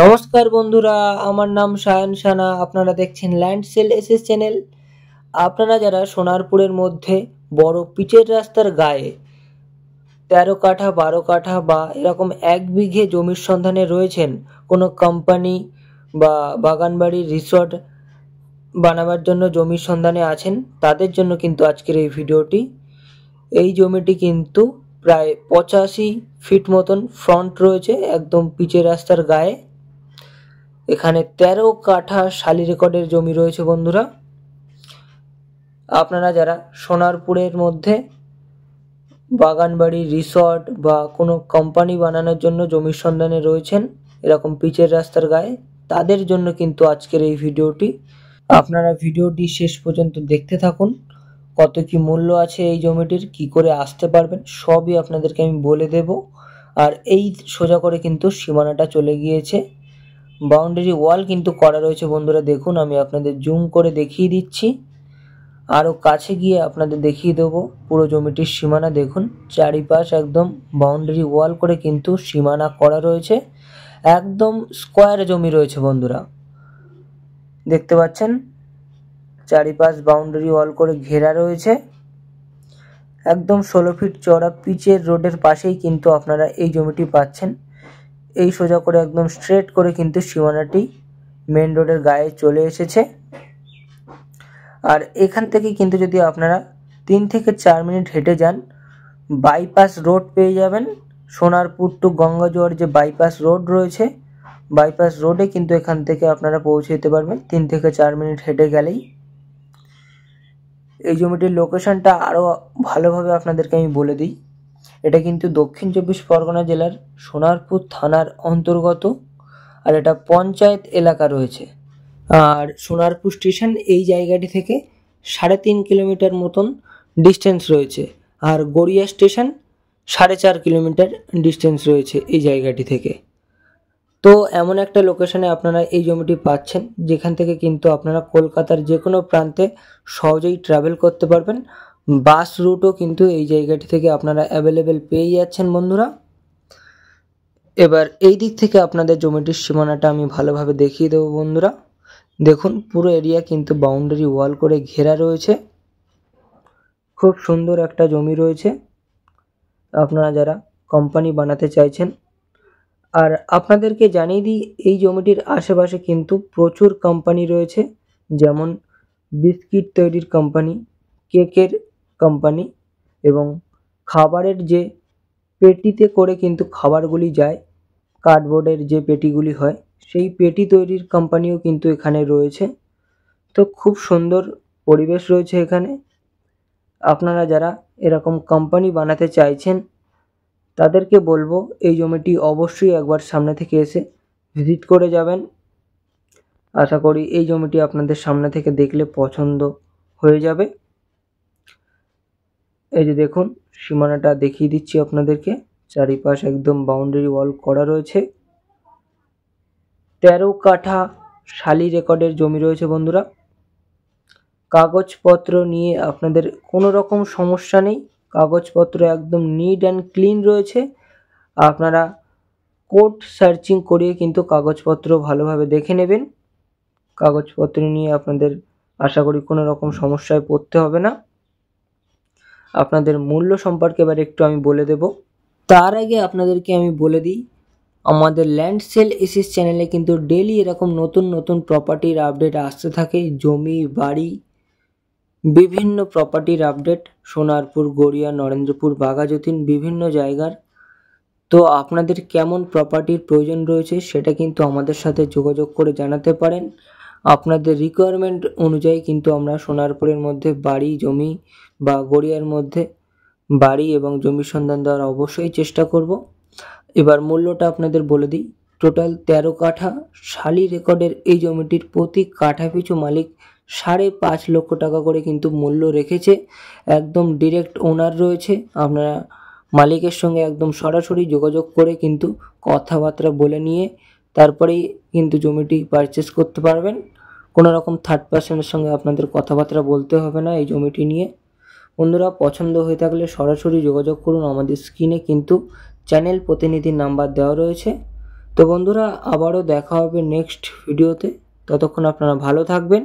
নমস্কার বন্ধুরা, আমার নাম সায়ন সানা। আপনারা দেখছেন ল্যান্ড সেল এসএস চ্যানেল। আপনারা যারা সোনারপুরের মধ্যে বড় পিচের রাস্তার গায়ে 13 কাঠা 12 কাঠা বা এরকম 1 বিঘে জমির সন্ধানে রয়েছেন, কোনো কোম্পানি বা বাগানবাড়ির রিসর্ট বানাবার জন্য জমির সন্ধানে আছেন, তাদের জন্য কিন্তু আজকের এই ভিডিওটি। এই জমিটি কিন্তু প্রায় 85 ফিট মতন ফ্রন্ট রয়েছে, একদম পিচের রাস্তার গায়ে। এখানে 13 কাঠা শালি রেকর্ডের জমি রয়েছে বন্ধুরা। আপনারা যারা সোনারপুরের মধ্যে বাগানবাড়ি রিসর্ট বা কোনো কোম্পানি বানানোর জন্য জমির সন্ধানে রয়েছেন এরকম পিচের রাস্তার গায়ে, তাদের জন্য কিন্তু আজকের এই ভিডিওটি। আপনারা ভিডিওটি শেষ পর্যন্ত দেখতে থাকুন। কত কি মূল্য আছে এই জমিটির, কি করে আসতে পারবেন, সবই আপনাদেরকে আমি বলে দেব। আর এই সোজা করে কিন্তু সীমানাটা চলে গিয়েছে, বাউন্ডারি ওয়াল কিন্তু করা রয়েছে বন্ধুরা। দেখুন, আমি আপনাদের জুম করে দেখিয়ে দিচ্ছি, আরও কাছে গিয়ে আপনাদের দেখিয়ে দেবো পুরো জমিটির সীমানা। দেখুন, চারিপাশ একদম বাউন্ডারি ওয়াল করে কিন্তু সীমানা করা রয়েছে, একদম স্কোয়ার জমি রয়েছে বন্ধুরা। দেখতে পাচ্ছেন, চারিপাশ বাউন্ডারি ওয়াল করে ঘেরা রয়েছে। একদম 16 ফিট চওড়া পিচের রোডের পাশেই কিন্তু আপনারা এই জমিটি পাচ্ছেন। এই সোজা করে একদম স্ট্রেট করে কিন্তু সীমানাটি মেন রোডের গায়ে চলে এসেছে। আর এখান থেকে কিন্তু যদি আপনারা 3 থেকে 4 মিনিট হেঁটে যান, বাইপাস রোড পেয়ে যাবেন। সোনারপুর টু গঙ্গাজোয়ার যে বাইপাস রোড রয়েছে, বাইপাস রোডে কিন্তু এখান থেকে আপনারা পৌঁছে যেতে পারবেন 3 থেকে 4 মিনিট হেঁটে গেলেই। এই জমিটির লোকেশনটা আরও ভালোভাবে আপনাদেরকে আমি বলে দিই। এটা কিন্তু দক্ষিণ 24 পরগনা জেলার সোনারপুর থানার অন্তর্গত, আর এটা পঞ্চায়েত এলাকা রয়েছে। আর সোনারপুর স্টেশন এই জায়গাটি থেকে 3.5 কিলোমিটার মতন ডিস্টেন্স রয়েছে, আর গড়িয়া স্টেশন 4.5 কিলোমিটার ডিস্টেন্স রয়েছে এই জায়গাটি থেকে। তো এমন একটা লোকেশনে আপনারা এই জমিটি পাচ্ছেন, যেখান থেকে কিন্তু আপনারা কলকাতার যে কোনো প্রান্তে সহজেই ট্রাভেল করতে পারবেন। বাস রুটও কিন্তু এই জায়গাটি থেকে আপনারা অ্যাভেলেবেল পেয়ে যাচ্ছেন বন্ধুরা। এবার এই দিক থেকে আপনাদের জমিটির সীমানাটা আমি ভালোভাবে দেখিয়ে দেবো বন্ধুরা। দেখুন, পুরো এরিয়া কিন্তু বাউন্ডারি ওয়াল করে ঘেরা রয়েছে। খুব সুন্দর একটা জমি রয়েছে আপনারা যারা কোম্পানি বানাতে চাইছেন। আর আপনাদেরকে জানিয়ে দিই, এই জমিটির আশেপাশে কিন্তু প্রচুর কোম্পানি রয়েছে, যেমন বিস্কিট তৈরির কোম্পানি, কেকের কোম্পানি, এবং খাবারের যে পেটিতে করে কিন্তু খাবারগুলি যায়, কার্ডবোর্ডের যে পেটিগুলি হয়, সেই পেটি তৈরির কোম্পানিও কিন্তু এখানে রয়েছে। তো খুব সুন্দর পরিবেশ রয়েছে এখানে। আপনারা যারা এরকম কোম্পানি বানাতে চাইছেন, তাদেরকে বলবো এই জমিটি অবশ্যই একবার সামনে থেকে এসে ভিজিট করে যাবেন। আশা করি এই জমিটি আপনাদের সামনে থেকে দেখলে পছন্দ হয়ে যাবে। এই যে দেখুন, সীমানাটা দেখিয়ে দিচ্ছি আপনাদেরকে। চারিপাশ একদম বাউন্ডারি ওয়াল করা রয়েছে। 13 কাঠা শালি রেকর্ডের জমি রয়েছে বন্ধুরা। কাগজপত্র নিয়ে আপনাদের কোনো রকম সমস্যা নেই, কাগজপত্র একদম নিট অ্যান্ড ক্লিন রয়েছে। আপনারা কোর্ট সার্চিং করিয়ে কিন্তু কাগজপত্র ভালোভাবে দেখে নেবেন। কাগজপত্র নিয়ে আপনাদের আশা করি কোনো রকম সমস্যায় পড়তে হবে না। আপনাদের মূল্য সম্পর্কে এবার একটু আমি বলে দেব। তার আগে আপনাদেরকে আমি বলে দিই, আমাদের ল্যান্ড সেল এসএস চ্যানেলে কিন্তু ডেইলি এরকম নতুন নতুন প্রপার্টির আপডেট আসতে থাকে। জমি, বাড়ি, বিভিন্ন প্রপার্টির আপডেট সোনারপুর, গড়িয়া, নরেন্দ্রপুর, বাঘাযতীন, বিভিন্ন জায়গার। তো আপনাদের কেমন প্রপার্টির প্রয়োজন রয়েছে সেটা কিন্তু আমাদের সাথে যোগাযোগ করে জানাতে পারেন। আপনাদের রিকোয়ারমেন্ট অনুযায়ী কিন্তু আমরা সোনারপুরের মধ্যে বাড়ি, জমি বা গড়িয়ার মধ্যে বাড়ি এবং জমির সন্ধান দেওয়ার অবশ্যই চেষ্টা করব। এবার মূল্যটা আপনাদের বলে দিই। টোটাল 13 কাঠা শালি রেকর্ডের এই জমিটির প্রতি কাঠা পিছু মালিক 5.5 লক্ষ টাকা করে কিন্তু মূল্য রেখেছে। একদম ডিরেক্ট ওনার রয়েছে। আপনারা মালিকের সঙ্গে একদম সরাসরি যোগাযোগ করে কিন্তু কথাবার্তা বলে নিয়ে তারপরেই কিন্তু জমিটি পারচেস করতে পারবেন। কোনো রকম থার্ড পার্সনের সঙ্গে আপনাদের কথাবার্তা বলতে হবে না এই জমিটি নিয়ে। বন্ধুরা, পছন্দ হয়ে থাকলে সরাসরি যোগাযোগ করুন। আমাদের স্ক্রিনে কিন্তু চ্যানেল প্রতিনিধির নাম্বার দেওয়া রয়েছে, তো বন্ধুরা, আবারও দেখা হবে নেক্সট ভিডিওতে। ততক্ষণ আপনারা ভালো থাকবেন।